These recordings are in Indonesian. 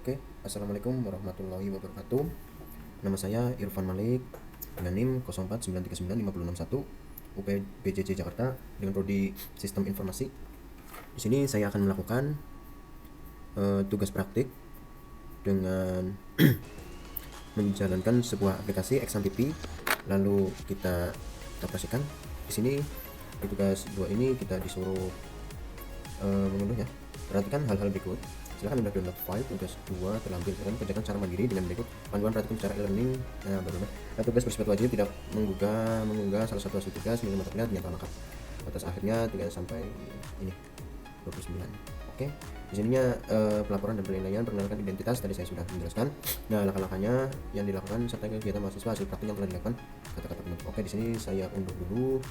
Oke, assalamualaikum warahmatullahi wabarakatuh. Nama saya Irfan Malik dengan NIM 04939561 UPBJJ Jakarta dengan prodi Sistem Informasi. Di sini saya akan melakukan tugas praktik dengan menjalankan sebuah aplikasi XAMPP, lalu kita operasikan. Di sini di tugas 2 ini kita disuruh mengunduhnya. Perhatikan hal-hal berikut. Silahkan mudah download file tugas 2 terlampir dan kerjakan secara mandiri dengan berikut panduan praktikum secara e-learning. Tugas bersifat wajib, tidak mengunggah salah satu hasil tugas nilai mata kuliah dinyatakan lengkap. Batas akhirnya 3 sampai ini 29. Oke. Di sininya pelaporan dan penilaian perkenalkan identitas tadi saya sudah menjelaskan. Nah, langkah-langkahnya yang dilakukan serta kegiatan mahasiswa hasil praktik yang telah dilakukan, kata-kata penutup. Oke, di sini saya unduh dulu.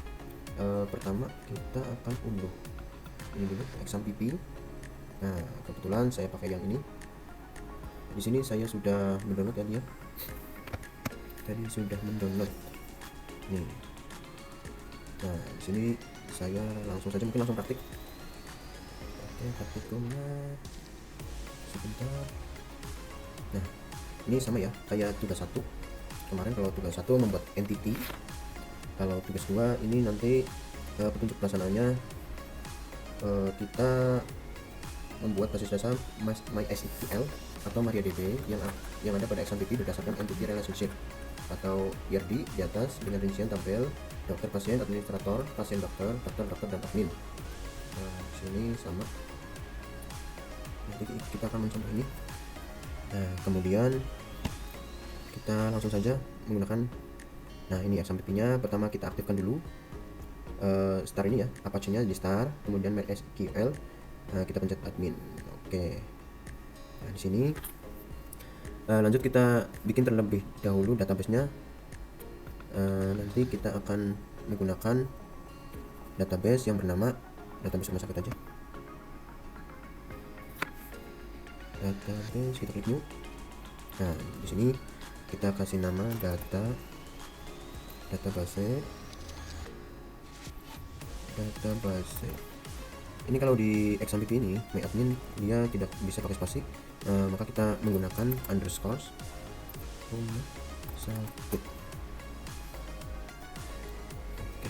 Pertama kita akan unduh ini dulu XAMPP. Nah, kebetulan saya pakai yang ini. Di sini saya sudah mendownload ya dia. Tadi sudah mendownload. Nih. Nah, di sini saya langsung saja mungkin langsung praktik. Oke, praktikumnya sebentar. Nah, ini sama ya kayak tugas 1. Kemarin kalau tugas 1 membuat entity. Kalau tugas 2 ini nanti petunjuk pelaksanaannya kita membuat basis dasar MySQL atau MariaDB yang ada pada XAMPP berdasarkan entity relationship atau IRD di atas dengan rincian tabel dokter, pasien, administrator, pasien, dokter, dan admin. Nah, di sini sama. Nanti kita akan mencoba ini. Nah, kemudian kita langsung saja menggunakan. Nah, ini XAMPP-nya. Pertama kita aktifkan dulu star ini ya, Apache-nya di star, kemudian MySQL. Nah, kita pencet admin. Oke. Nah, di sini lanjut kita bikin terlebih dahulu database-nya. Nanti kita akan menggunakan database yang bernama database rumah sakit aja. Database, kita klik new. Nah, di sini kita kasih nama database. Ini kalau di XAMPP ini MyAdmin dia tidak bisa pakai spasi, maka kita menggunakan underscores rumah sakit. Oke.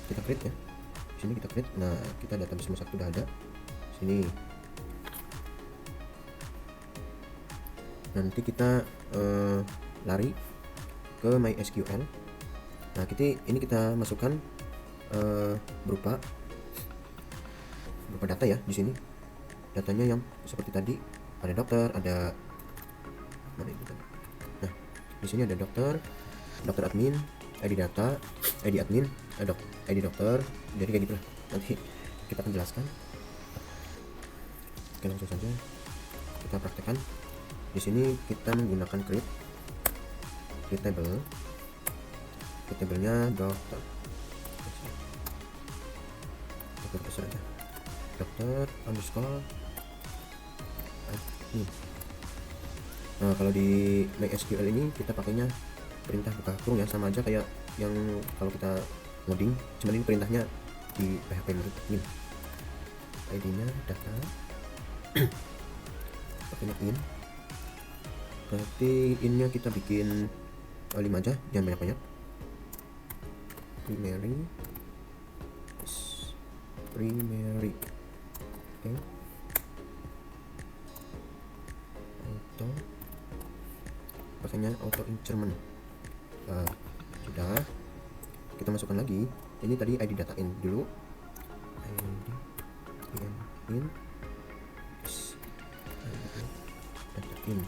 Kita create ya. Di sini kita create. Nah, kita database rumah sakit sudah ada. Sini. Nanti kita lari ke MySQL. Nah, ini kita masukkan berupa data ya. Di sini datanya yang seperti tadi, ada dokter, ada mana itu tadi. Nah, di sini ada dokter admin, ID data, ID admin, ID dokter, jadi kayak gitulah. Nanti kita akan jelaskan. Oke, langsung saja kita praktekkan. Di sini kita menggunakan create table. Tablenya dokter. Dokter aja. Dokter underscore admin. Nah, kalau di MySQL ini kita pakainya perintah buka kurung ya, sama aja kayak yang kalau kita ngoding, cuman ini perintahnya di PHP menurut admin. ID-nya data. Pakainya in. Berarti innya kita bikin 5 aja, jangan banyak-banyak. Primary. Oke. Auto. Pakainya auto instrument. Sudah. Kita masukkan lagi. Ini tadi ID data in dulu. ID in. Data in.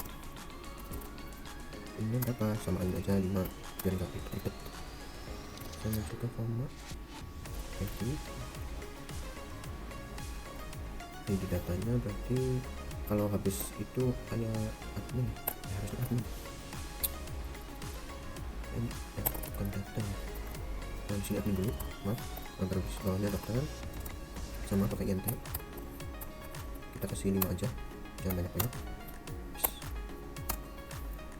Ini berapa? Samain aja 5 biar nggak ribet. Saya masuk ke koma. Ini datanya berarti kalau habis itu kayak admin ya, harusnya admin ini ya, bukan data ya. Nah, di sini admin dulu, maaf, terus bawahnya dokter sama pakai int. Kita kasih 5 aja, jangan banyak-banyak.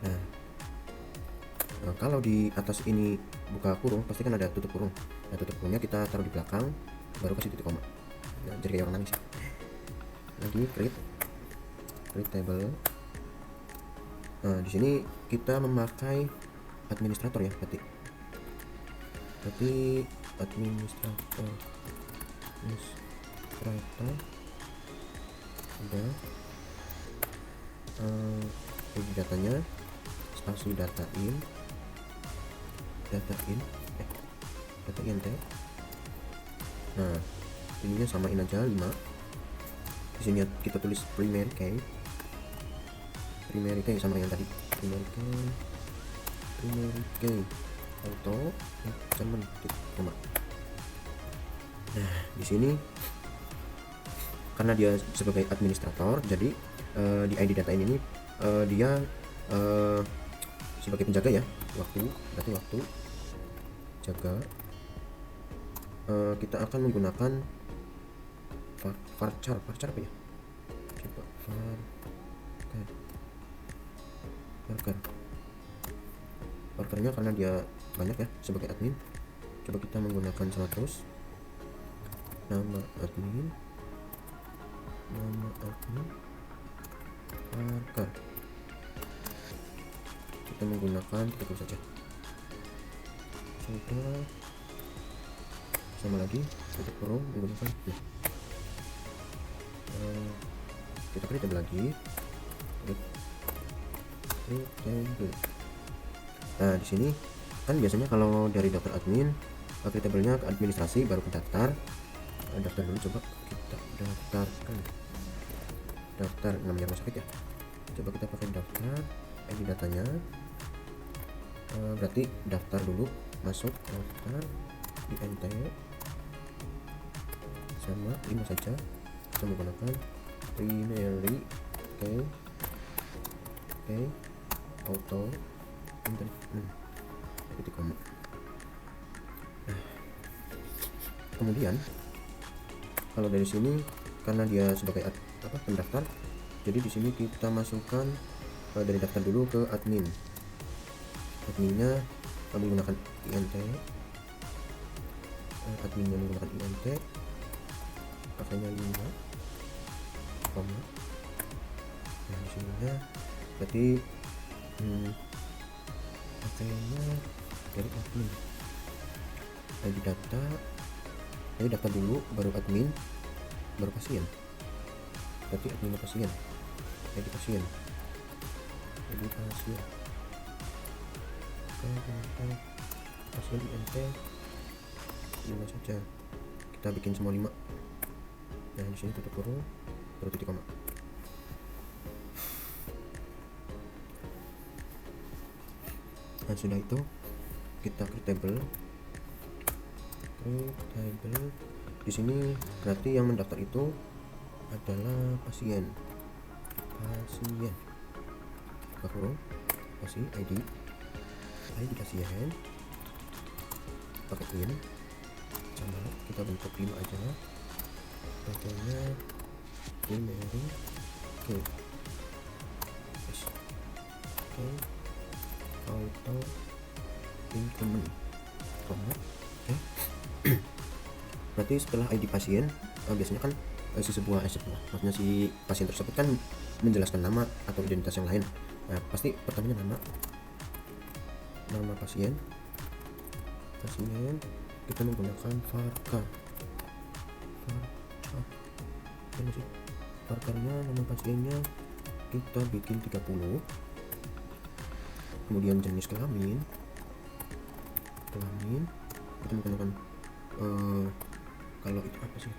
Nah, kalau di atas ini buka kurung pasti kan ada tutup kurung. Nah, tutup kurungnya kita taruh di belakang, baru kasih titik koma. Nah, jadi kayak orang nangis. lagi create table. Nah, di sini kita memakai administrator ya, berarti administrator udah. Ini datanya, stasi data int, data int. Nah, ininya samain aja 5. Di sini kita tulis primary key sama yang tadi, primary key auto cuman koma. Nah, di sini karena dia sebagai administrator, jadi di ID data ini dia sebagai penjaga ya, berarti waktu jaga. Kita akan menggunakan varchar apa ya, coba varcharnya karena dia banyak ya sebagai admin. Coba kita menggunakan 100 nama admin varchar. Kita menggunakan 30 saja. Sudah, sama lagi tutup kurung menggunakan kita create table lagi, table. Nah, di sini kan biasanya kalau dari daftar admin create table-nya ke administrasi baru ke daftar. Daftar dulu, coba kita daftarkan daftar, namanya rumah sakit ya. Coba kita pakai daftar ID datanya. Berarti daftar dulu, masuk daftar int sama 5 saja. Kita menggunakan primary key auto titik koma. Kemudian kalau dari sini karena dia sebagai pendaftar, jadi di sini kita masukkan dari daftar dulu ke adminnya menggunakan int, adminnya menggunakan int, pakainya 5 koma. Nah, di sininya berarti pakainya dari admin ID data dulu baru admin baru pasien, berarti admin pasien ID pasien int 5 saja. Kita bikin semua 5. Nah, di sini tutup kurung baru titik koma. Nah, sudah itu kita create table. Di sini berarti yang mendaftar itu adalah pasien buka kurung pasien ID pasien pakai in sama kita bentuk 5 aja, contohnya primary key auto increment koma. Berarti setelah ID pasien biasanya kan maksudnya si pasien tersebut kan menjelaskan nama atau identitas yang lain. Nah, pasti pertamanya nama pasien kita menggunakan varchar varcharnya, nama pasiennya kita bikin 30. Kemudian jenis kelamin kita menggunakan kalau itu apa sih,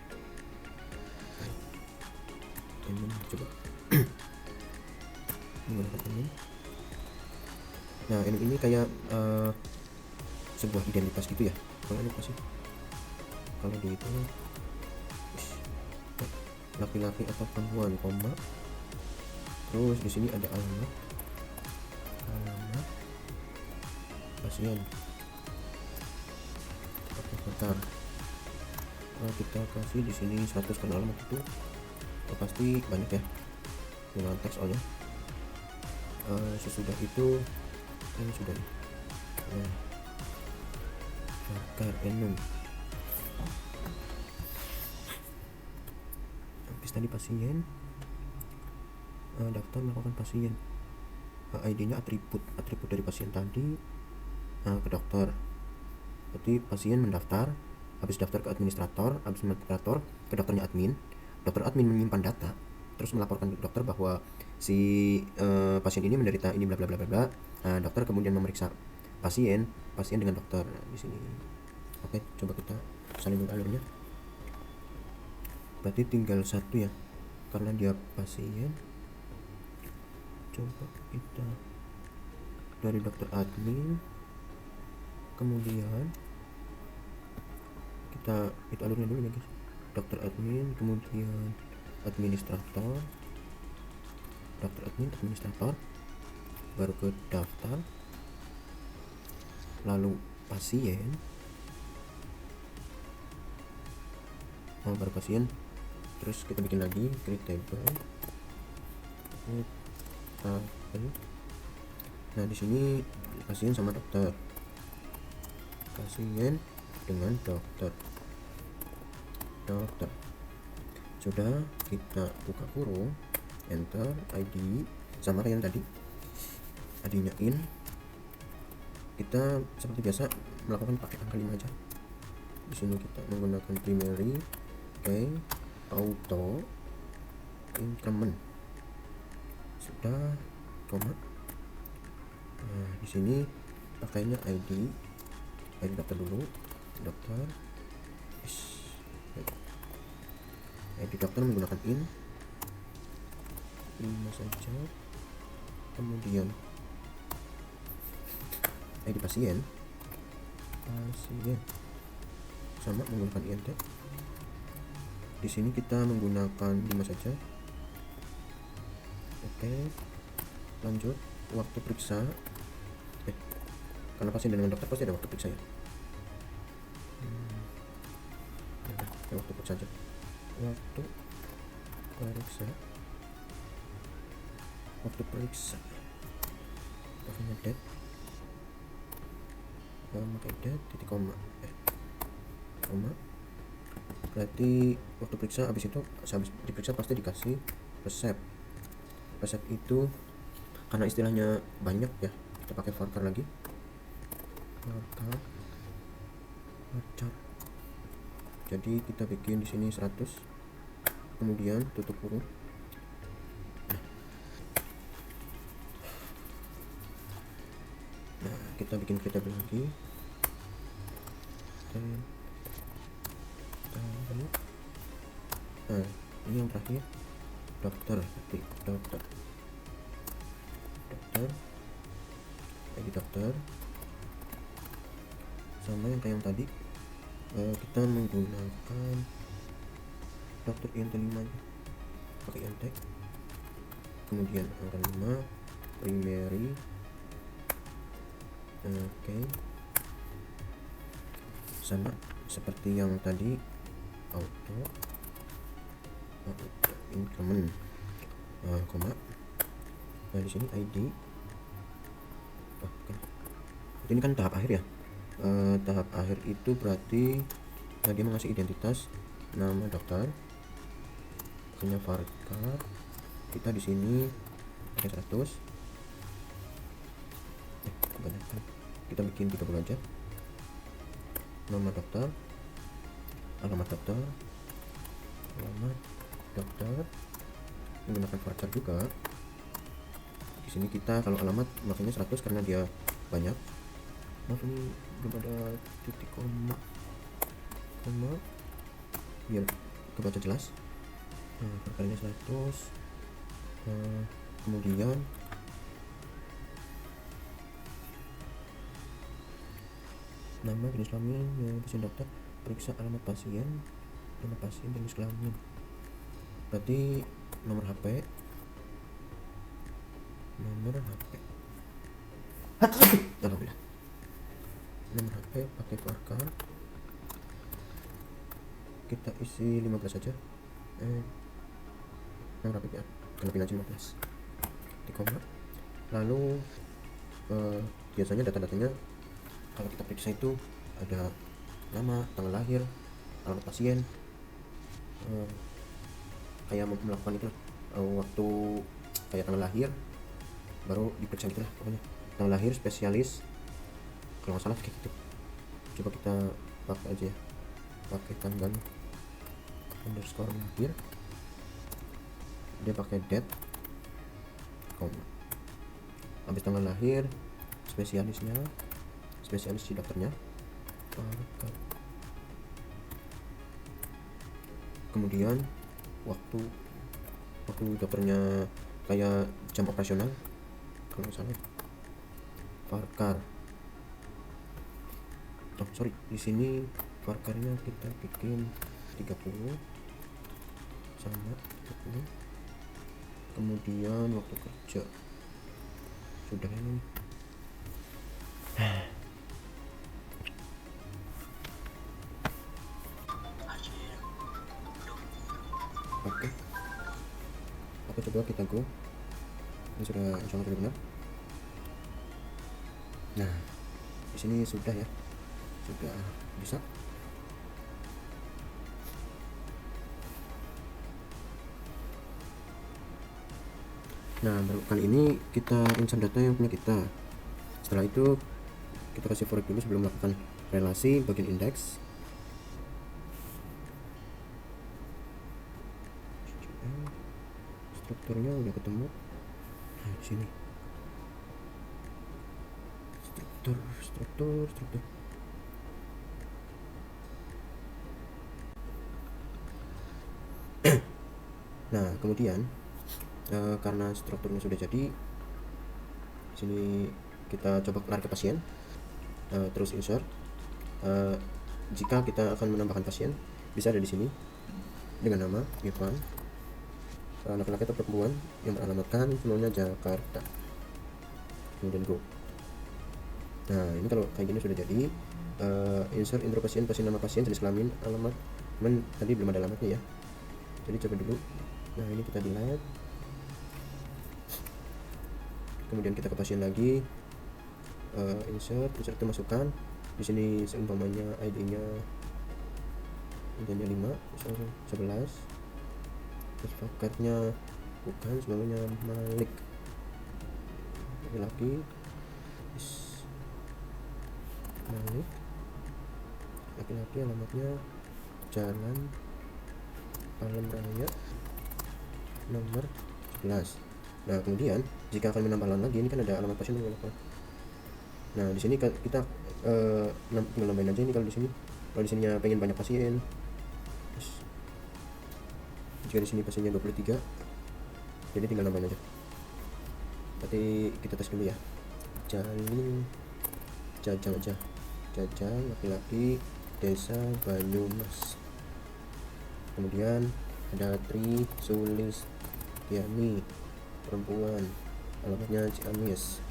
coba menggunakan ini. Nah, ini kayak sebuah identitas gitu ya. Kalau ini apa sih, kalau di itu laki-laki atau perempuan koma. Terus di sini ada alamat pasien. Bentar, kita kasih di sini 100 karena alamat itu pasti banyak ya dengan teks soalnya. Sesudah itu ini sudah nih. Nah, varchar enum Habis tadi pasien, daftar melakukan pasien, ID-nya atribut dari pasien tadi ke dokter. Berarti pasien mendaftar, habis daftar ke administrator, habis administrator ke dokternya admin, dokter admin menyimpan data, terus melaporkan ke dokter bahwa si pasien ini menderita ini bla bla bla bla bla. Dokter kemudian memeriksa pasien dengan dokter di sini. Oke, coba kita salin dulu alurnya. Berarti tinggal satu ya, karena dia pasien. Coba kita dari dokter admin, kemudian kita itu alurnya dulu ya guys. Dokter admin, kemudian administrator, dokter admin, administrator, baru ke daftar, lalu pasien, baru pasien, terus kita bikin lagi create table. Nah di sini pasien sama dokter, pasien dengan dokter. Sudah, kita buka kurung, enter, ID sama kayak yang tadi, ID-nya in. Kita seperti biasa melakukan pakai angka 5 aja. Di sini kita menggunakan primary, auto, increment. Sudah, koma. Di sini pakainya ID dokter dulu, dokter. ID dokter menggunakan in 5 saja. Kemudian ID pasien sama menggunakan int. Di sini kita menggunakan 5 saja. Oke, lanjut. Waktu periksa, karena pasien dengan dokter pasti ada waktu periksa ya. Waktu periksa aja. Waktu periksa pakainya det, pakai det titik koma, berarti waktu periksa. Habis itu habis diperiksa pasti dikasih resep itu karena istilahnya banyak ya, kita pakai varchar lagi, varchar. Jadi kita bikin di sini 100, kemudian tutup kurung. Nah, kita bikin table lagi. Nah, ini yang terakhir, dokter, jadi dokter sama yang kayak yang tadi. Kita menggunakan dokter int 5 pakai int, kemudian angka 5 primary. Oke, sama seperti yang tadi, auto increment, koma. Nah di sini ID. Ini kan tahap akhir ya. Tahap akhir itu berarti dia mengasih identitas, nama dokter, punya varchar. Kita di sini pakai 100. Kebanyakan. Kita bikin 30 aja. Nama dokter, alamat dokter, menggunakan varchar juga. Di sini kita kalau alamat makanya 100 karena dia banyak. Maaf ini belum ada titik koma biar kebaca jelas. Varcharnya 100. Kemudian nama, jenis kelamin, pasien dokter, periksa alamat pasien, nama pasien, jenis kelamin. Berarti nomor HP alhamdulillah. Nomor HP pakai varchar, kita isi 15 saja. Nomor HP ya, kenapin aja 15 di koma. Lalu biasanya data-datanya kalau kita periksa itu ada nama, tanggal lahir, alamat pasien, kayak melakukan itu lah, waktu kayak tanggal lahir baru diperiksa gitu lah pokoknya, tanggal lahir spesialis kalau nggak salah kayak gitu. Coba kita pakai aja ya, pakai tanggal underscore lahir, dia pakai date koma, habis tanggal lahir spesialisnya, spesialis si dokternya, kemudian waktu dokternya kayak jam operasional kalau nggak salah, Farkar. Oh sorry, di sini Farkarnya kita bikin 30 sama 30. Kemudian waktu kerja sudah ini. Oke, coba kita go. Ini sudah sangat benar. Nah, di sini sudah ya, sudah bisa. Nah, baru kali ini kita insert data yang punya kita. Setelah itu kita kasih for dulu sebelum melakukan relasi bagian indeks. Strukturnya udah ketemu. Nah, di sini struktur. Nah, kemudian karena strukturnya sudah jadi, di sini kita coba lari ke pasien, terus insert. Jika kita akan menambahkan pasien, bisa ada di sini dengan nama Irfan, laki-laki atau perempuan yang beralamatkan semuanya Jakarta, kemudian go. Nah, ini kalau kayak gini sudah jadi. Insert intro pasien, nama pasien, jenis kelamin, alamat. Tadi belum ada alamatnya ya, jadi coba dulu. Nah, ini kita delete, kemudian kita ke pasien lagi, insert itu masukkan di sini seumpamanya ID-nya 5 misalnya 11, terus fakatnya bukan semuanya Malik, laki-laki, Malik, laki-laki, alamatnya Jalan Palem Raya nomor 11. Nah, kemudian jika akan menambah lain lagi, ini kan ada alamat pasien yang apa. Nah, di sini kita tinggal nambahin aja ini. Kalau di sininya pengen banyak pasien, jika di sini pasiennya 23, jadi tinggal nambahin aja. Berarti kita tes dulu ya. Jajang laki-laki, desa Banyumas. Kemudian ada Tri Sulistiani, perempuan, alamatnya Ciamis.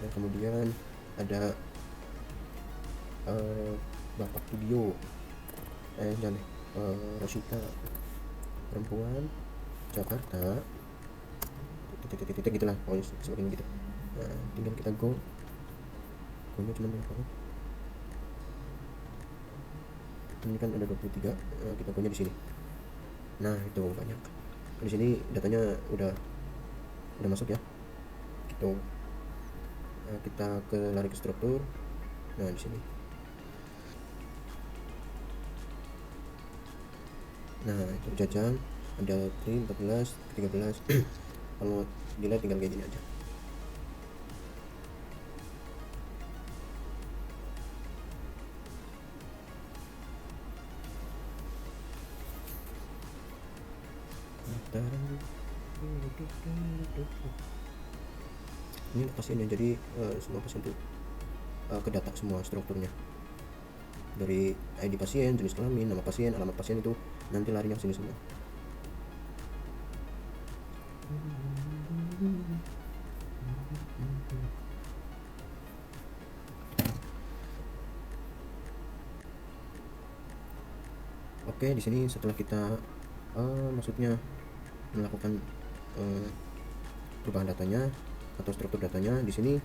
Dan kemudian ada Bapak Studio, Rosita, perempuan, Jakarta, titik gitulah pokoknya seperti ini gitu. Nah, tinggal kita go nya cuma berapa, ini kan ada 23. Kita go nya di sini. Nah, itu banyak. Di sini datanya udah masuk ya gitu. Kita lari ke struktur. Nah, di sini. Nah, itu Jajang, ada Tri 14, 13. Kalau dilihat tinggal kayak gini aja. Ini pasiennya, jadi semua pasien itu kedata semua strukturnya, dari ID pasien, jenis kelamin, nama pasien, alamat pasien, itu nanti larinya sini semua. Oke, di sini setelah kita maksudnya melakukan perubahan datanya atau struktur datanya, di sini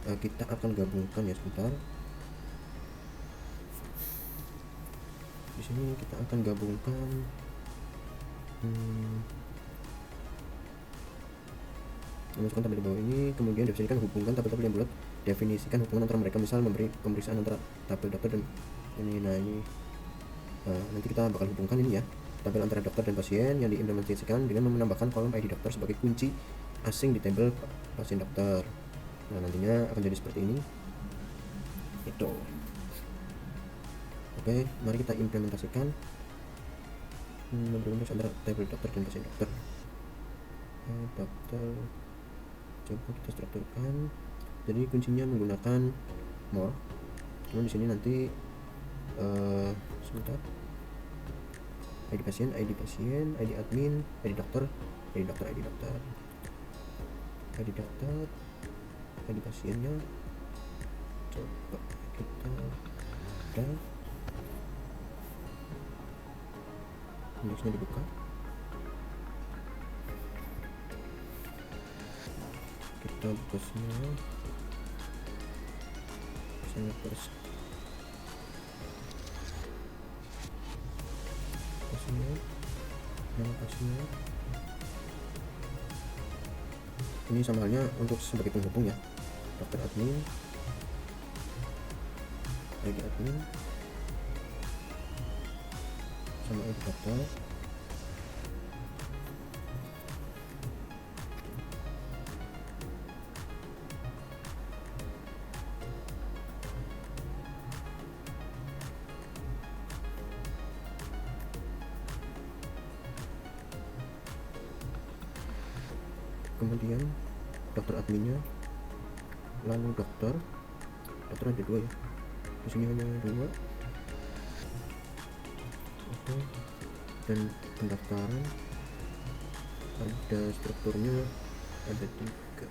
kita akan gabungkan ya, sebentar. Di sini kita akan gabungkan Masukkan tabel di bawah ini, kemudian definisikan hubungkan tabel-tabel yang bulat, definisikan hubungan antara mereka, misal memberi pemeriksaan antara tabel dokter dan ini. Nanti kita bakal hubungkan ini ya, tabel antara dokter dan pasien yang diimplementasikan dengan menambahkan kolom ID dokter sebagai kunci asing di tabel pasien dokter. Nantinya akan jadi seperti ini itu. Oke, mari kita implementasikan memberi antara tabel dokter dan pasien dokter. Dokter, coba kita strukturkan. Jadi kuncinya menggunakan more. Cuma di sini nanti sebentar. ID pasien, ID admin, ID dokter, ID pasiennya. Coba kita ada indeksnya dibuka. Kita buka semua. Saya terus pasien. Ini sama halnya untuk sebagai penghubung ya, dokter admin, ID admin sama ID dokter. Kemudian dokter adminnya, lalu dokter ada 2 ya, di sini hanya 2. Oke, dan pendaftaran ada strukturnya ada 3.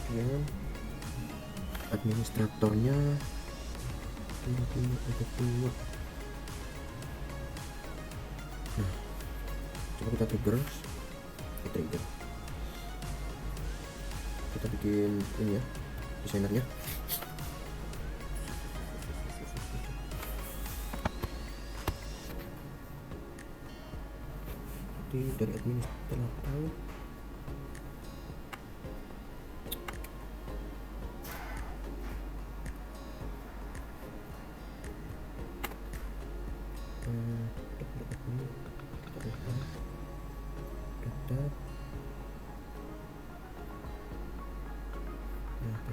Kemudian administratornya ada 2. Nah, coba kita trigger. Kita bikin ini ya, desainernya. Jadi dari administrator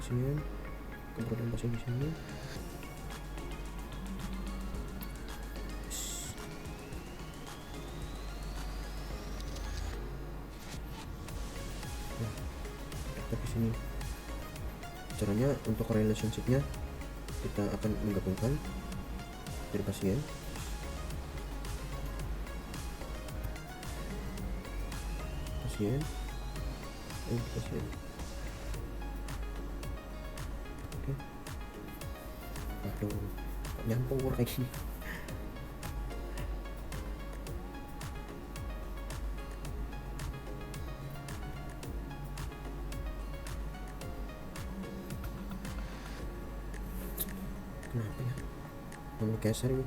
pasien, keberadaan pasien di sini. Nah, dokter di sini. Caranya untuk relationship-nya kita akan menggabungkan dari pasien. Pasien. Oke. Aduh, nyampur kayak gini. Kenapa ya? Mau geser ini.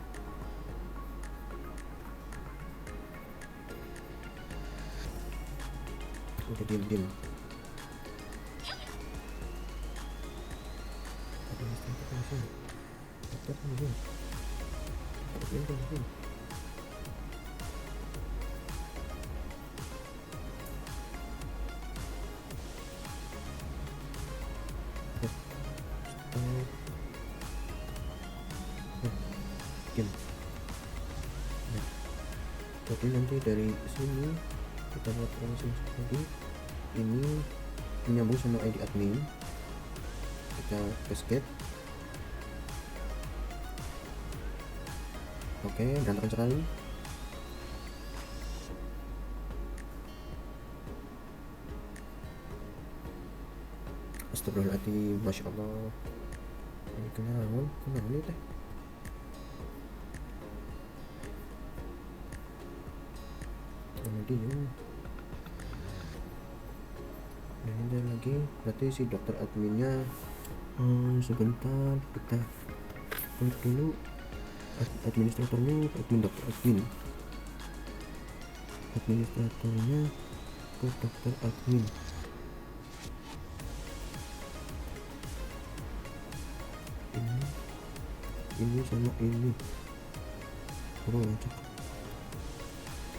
Udah diem. Jadi nanti dari sini kita buat relationship lagi. Ini menyambung sama ID admin. Kita cascade. Oke, berantakan sekali. Astagfirullahaladzim, Masya Allah. Ini kenaon ini teh. Diem. lagi, berarti si dokter adminnya sebentar kita cek dulu administratornya ke admin, dokter admin, administratornya ke dokter admin. Ini sama ini. Oh, cocok.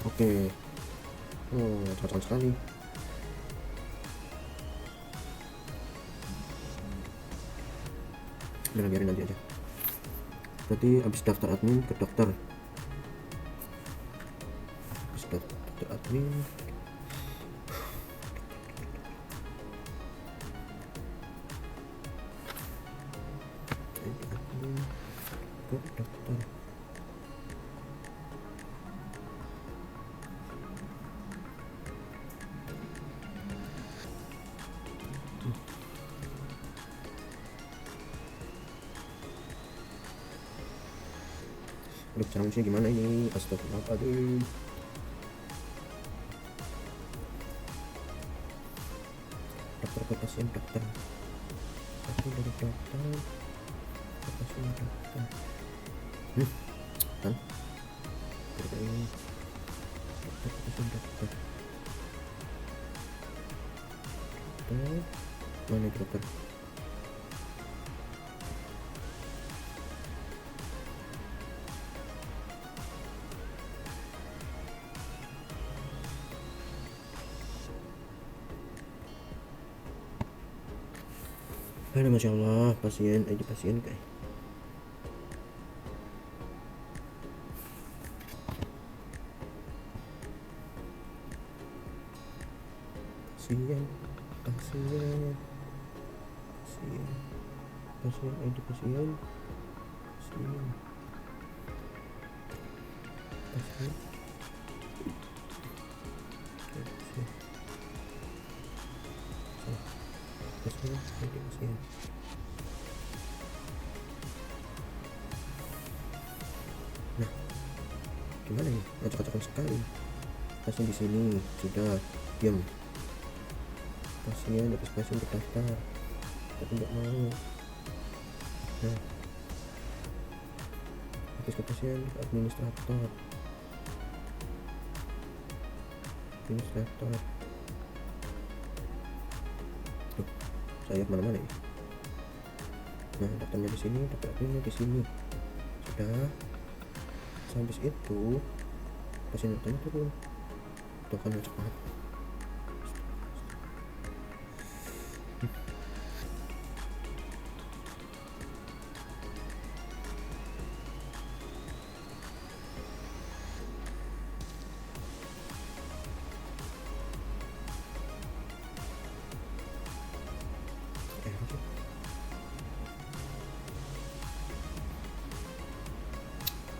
Oke. Oh, cocok sekali. Udah, biarin nanti aja. Berarti habis daftar admin ke dokter. Habis dokter admin. Ke dokter. Aduh, cara ngisinya gimana ini? Astagfirullahaladzim. Dokter ke pasien, dokter. Pasien dari dokter ke pasien dokter. Kan? Dari dokter ke pasien dokter. Dokter. Mana itu dokter? Aduh, Masya Allah, pasien aja pasien kayak pasien, pasien, pasien, pasien aja pasien, pasien, pasien, pasien aja pasien. Nah, gimana nih? Acak-acakan sekali. Pasien di sini sudah diam. Pasien habis pasien terdaftar, tapi nggak mau. Nah, habis ke pasien ke administrator. Tuh, saya mana-mana ya. Nah, daftarnya di sini, daftar adminnya di sini. Sudah. Habis itu pasien datanya turun. Tuh kan cocok banget.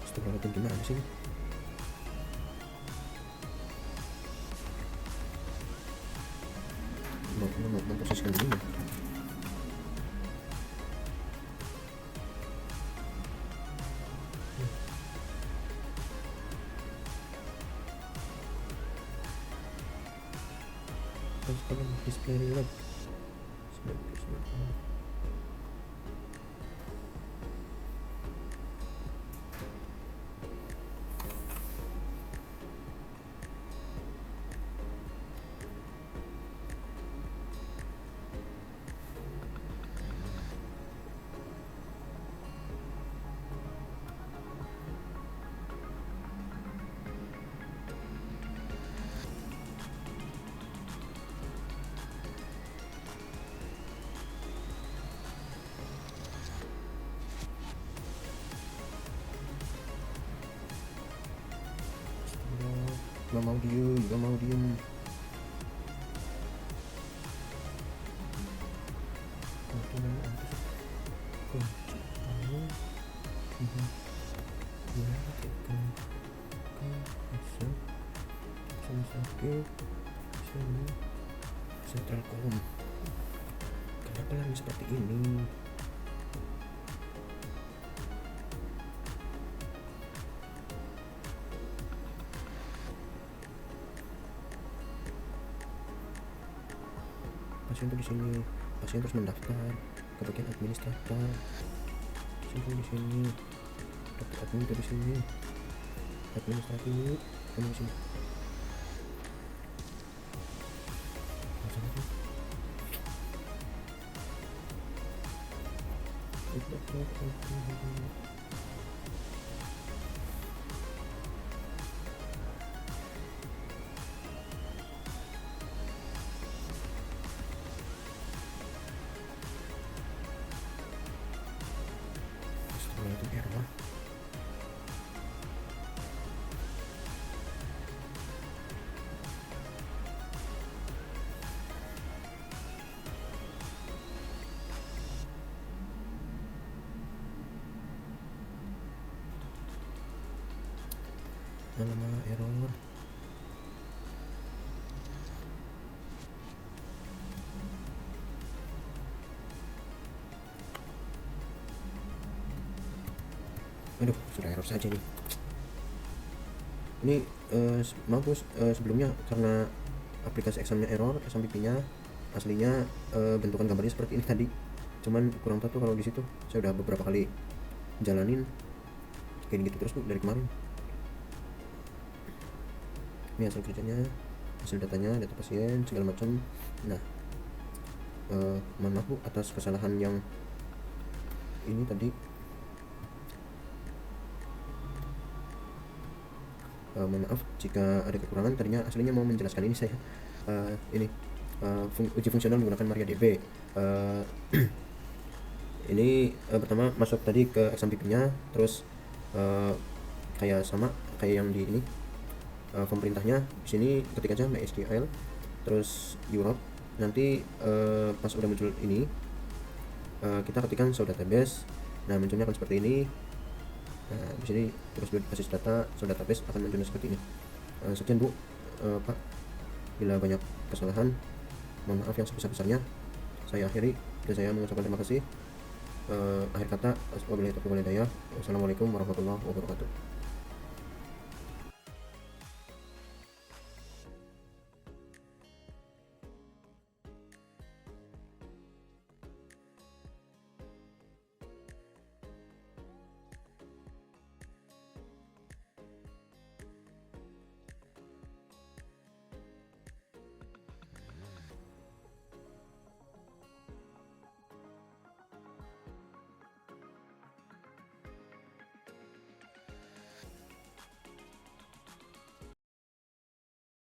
Astagfirullahaladzim, gimana sih ini? Mau memposisikan dulu ya. Terus kalau display relate nggak mau diem. Sakit sini Centralcom. Kenapa lagi seperti ini? pasien tuh di sini. Pasien terus mendaftar ke bagian administrator. Pasien tuh di sini. Dokter admin tuh di sini. Administratif kamu di sini. Setelah itu error. Alamak, error. Aduh, sudah error saja nih. Ini mampus sebelumnya karena aplikasi examnya error, SMPP-nya aslinya bentukan gambarnya seperti ini tadi. Cuman kurang tahu kalau di situ saya udah beberapa kali jalanin kayak gitu terus dari kemarin. Ini hasil kerjanya, hasil datanya, data pasien segala macam. Nah, mohon maaf Bu atas kesalahan yang ini tadi. Mohon maaf jika ada kekurangan. Tadinya aslinya mau menjelaskan ini saya uji fungsional menggunakan MariaDB. Ini pertama masuk tadi ke XMPP-nya, terus kayak sama kayak yang di ini pemerintahnya di sini ketik aja MySQL terus Europe. Nanti pas udah muncul ini kita ketikkan show database. Nah, munculnya akan seperti ini. Nah, di sini terus basis data show database akan muncul seperti ini. Sekian Bu, Pak. Bila banyak kesalahan, mohon maaf yang sebesar-besarnya. Saya akhiri dan saya mengucapkan terima kasih. Akhir kata, wassalamualaikum warahmatullahi wabarakatuh.